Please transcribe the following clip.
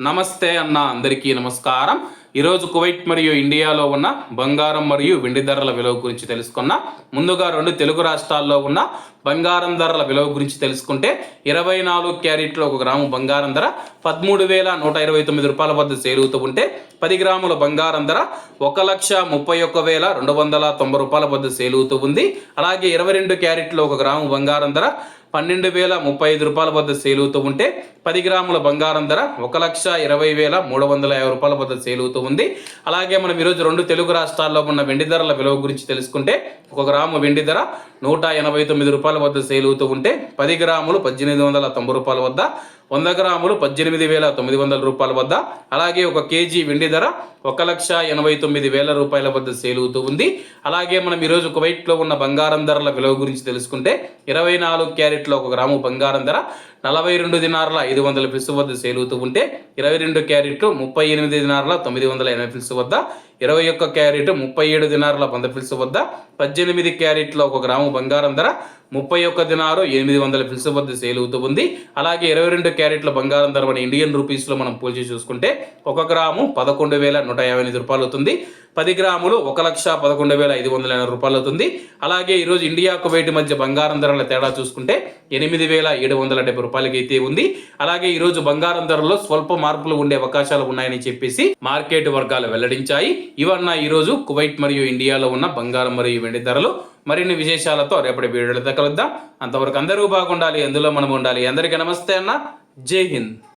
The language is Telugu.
నమస్తే అన్న, అందరికీ నమస్కారం. ఈరోజు కువైట్ మరియు ఇండియాలో ఉన్న బంగారం మరియు వెండి ధరల విలువ గురించి తెలుసుకున్నాం. ముందుగా రెండు తెలుగు రాష్ట్రాల్లో ఉన్న బంగారం ధరల విలువ గురించి తెలుసుకుంటే 24 క్యారెట్లో 1 గ్రాము బంగారం ధర 13,129 రూపాయల వద్ద సేల్ అవుతూ ఉంటే 10 గ్రాముల బంగారం ధర 1,31,290 రూపాయల వద్ద సేల్ అవుతూ ఉంది. అలాగే 22 క్యారెట్లో 1 గ్రాము బంగారం ధర 12,035 రూపాయల వద్ద సేల్ అవుతూ ఉంటే 10 గ్రాముల బంగారం ధర 1,20,350 రూపాయల వద్ద సేల్ అవుతూ ఉంది. అలాగే మనం ఈరోజు రెండు తెలుగు రాష్ట్రాల్లో ఉన్న వెండి ధరల విలువ గురించి తెలుసుకుంటే 1 గ్రాము వెండి ధర 189 రూపాయల వద్ద సేల్ అవుతూ ఉంటే 10 గ్రాములు 1,890 రూపాయల వద్ద, 100 గ్రాములు 18,900 రూపాయల వద్ద, అలాగే 1 కేజీ వెండి ధర 1,89,000 రూపాయల వద్ద సేల్ అవుతూ ఉంది. అలాగే మనం ఈరోజు కువైట్లో ఉన్న బంగారం ధరల విలువ గురించి తెలుసుకుంటే 24 క్యారెట్లో 1 గ్రాము బంగారం ధర 42 దినార్ల 500 ఫిల్స్ వద్ద సేల్ అవుతూ ఉంటే 22 క్యారెట్లు 38 దినార్ల 980 ఫిల్స్ వద్ద, 21 క్యారెట్ 37 దినార్ల 100 ఫిల్స్ వద్ద, 18 క్యారెట్లో 1 గ్రాము బంగారం ధర 31 దినారు 800 ఫిల్స్ వద్ద సేల్ అవుతూ ఉంది. అలాగే 22 క్యారెట్ల బంగారం ధర మన ఇండియన్ రూపీస్లో మనం పోల్చి చూసుకుంటే 1 గ్రాము 11,158 రూపాయలు అవుతుంది. 10 గ్రాములు 1,11,580 రూపాయలు అవుతుంది. అలాగే ఈరోజు ఇండియా కువైట్ మధ్య బంగారం ధరల తేడా చూసుకుంటే 8,770 రూపాయలకి అయితే ఉంది. అలాగే ఈరోజు బంగారం ధరల్లో స్వల్ప మార్పులు ఉండే అవకాశాలు ఉన్నాయని చెప్పేసి మార్కెట్ వర్గాలు వెల్లడించాయి. ఇవన్న ఈరోజు కువైట్ మరియు ఇండియాలో ఉన్న బంగారం మరియు వెండి ధరలు. మరిన్ని విశేషాలతో రేపటి వీడియోలతో కలుద్దాం. అంతవరకు అందరూ బాగుండాలి, అందులో మనం ఉండాలి. అందరికీ నమస్తే అన్న, జై హింద్.